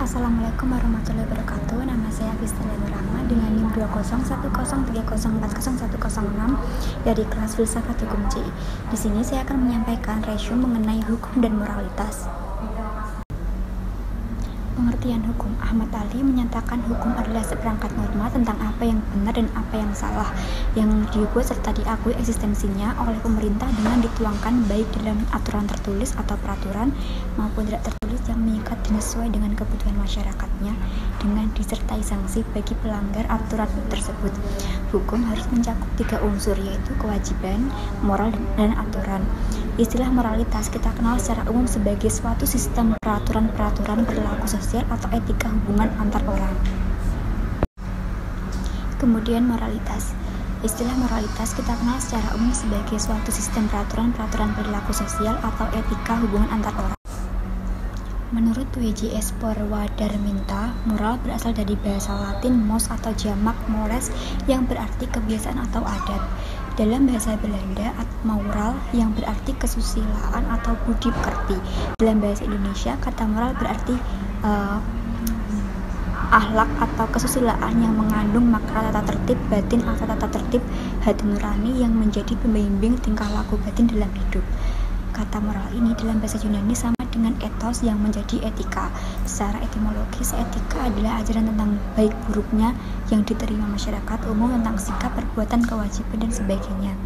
Assalamualaikum warahmatullahi wabarakatuh. Nama saya Fistalia Nurrahma dengan NIM 20103040106 dari kelas Filsafat Hukum C. Di sini saya akan menyampaikan resume mengenai hukum dan moralitas. Pengertian hukum. Ahmad Ali menyatakan hukum adalah seperangkat norma tentang apa yang benar dan apa yang salah yang dibuat serta diakui eksistensinya oleh pemerintah dengan dituangkan baik dalam aturan tertulis atau peraturan maupun tidak tertulis yang mengikat dan sesuai dengan kebutuhan masyarakatnya dengan disertai sanksi bagi pelanggar aturan tersebut. Hukum harus mencakup 3 unsur, yaitu kewajiban, moral, dan aturan. Istilah moralitas kita kenal secara umum sebagai suatu sistem peraturan-peraturan perilaku sosial atau etika hubungan antar orang. Kemudian moralitas. Istilah moralitas kita kenal secara umum sebagai suatu sistem peraturan-peraturan perilaku sosial atau etika hubungan antar orang. Menurut W.J.S. Purwadarminta, moral berasal dari bahasa Latin mos atau jamak mores yang berarti kebiasaan atau adat. Dalam bahasa Belanda, moral yang berarti kesusilaan atau budi pekerti. Dalam bahasa Indonesia, kata moral berarti akhlak atau kesusilaan yang mengandung makna tata tertib batin atau tata tertib hati nurani yang menjadi pembimbing tingkah laku batin dalam hidup. Kata moral ini dalam bahasa Yunani sama dengan ethos yang menjadi etika. Secara etimologis, etika adalah ajaran tentang baik buruknya yang diterima masyarakat umum tentang sikap, perbuatan, kewajiban, dan sebagainya.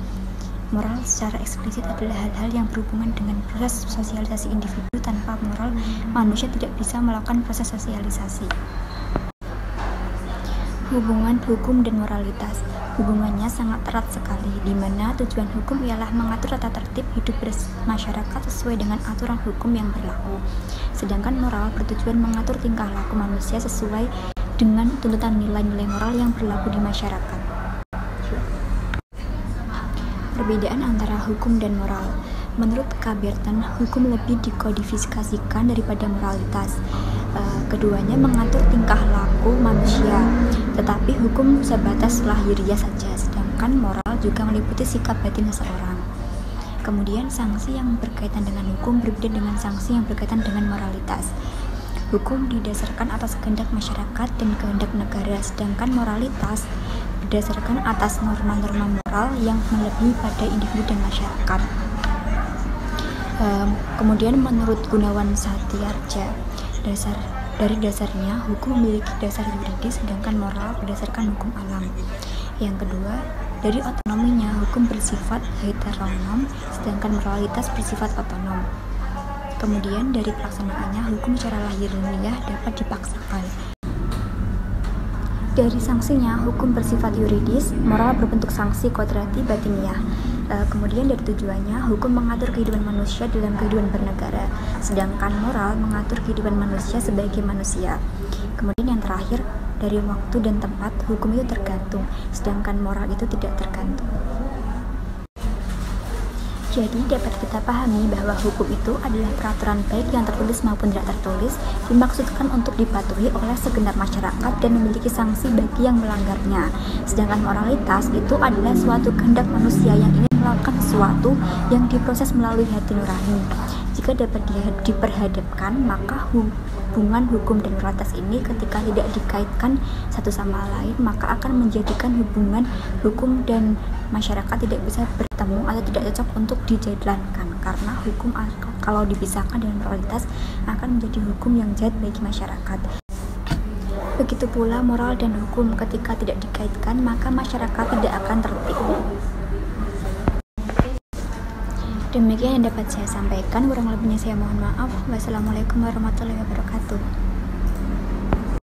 Moral secara eksplisit adalah hal-hal yang berhubungan dengan proses sosialisasi individu. Tanpa moral, manusia tidak bisa melakukan proses sosialisasi. Hubungan hukum dan moralitas. Hubungannya sangat erat sekali, di mana tujuan hukum ialah mengatur tata tertib hidup masyarakat sesuai dengan aturan hukum yang berlaku. Sedangkan moral bertujuan mengatur tingkah laku manusia sesuai dengan tuntutan nilai-nilai moral yang berlaku di masyarakat. Perbedaan antara hukum dan moral. Menurut K. Burton, hukum lebih dikodifikasikan daripada moralitas. Keduanya mengatur tingkah laku manusia, tetapi hukum sebatas lahiriah saja, sedangkan moral juga meliputi sikap batin seseorang. Kemudian sanksi yang berkaitan dengan hukum berbeda dengan sanksi yang berkaitan dengan moralitas. Hukum didasarkan atas kehendak masyarakat dan kehendak negara, sedangkan moralitas berdasarkan atas norma-norma moral yang melebihi pada individu dan masyarakat. Kemudian menurut Gunawan Satyarja, dari dasarnya hukum memiliki dasar yuridis, sedangkan moral berdasarkan hukum alam. Yang kedua, dari otonominya hukum bersifat heteronom, sedangkan moralitas bersifat otonom. Kemudian dari pelaksanaannya hukum secara lahiriah dapat dipaksakan. Dari sanksinya hukum bersifat yuridis, moral berbentuk sanksi kodrati batiniah. Kemudian dari tujuannya, hukum mengatur kehidupan manusia dalam kehidupan bernegara, sedangkan moral mengatur kehidupan manusia sebagai manusia. Kemudian yang terakhir, dari waktu dan tempat, hukum itu tergantung, sedangkan moral itu tidak tergantung. Jadi dapat kita pahami bahwa hukum itu adalah peraturan baik yang tertulis maupun tidak tertulis, dimaksudkan untuk dipatuhi oleh segenap masyarakat dan memiliki sanksi bagi yang melanggarnya. Sedangkan moralitas itu adalah suatu kehendak manusia yang ingin melakukan sesuatu yang diproses melalui hati nurani. Jika dapat diperhadapkan, maka hubungan hukum dan moralitas ini ketika tidak dikaitkan satu sama lain, maka akan menjadikan hubungan hukum dan masyarakat tidak bisa bertemu atau tidak cocok untuk dijalankan, karena hukum kalau dipisahkan dengan moralitas akan menjadi hukum yang jahat bagi masyarakat. Begitu pula moral dan hukum ketika tidak dikaitkan, maka masyarakat tidak akan tertib. Demikian yang dapat saya sampaikan, kurang lebihnya saya mohon maaf. Wassalamualaikum warahmatullahi wabarakatuh.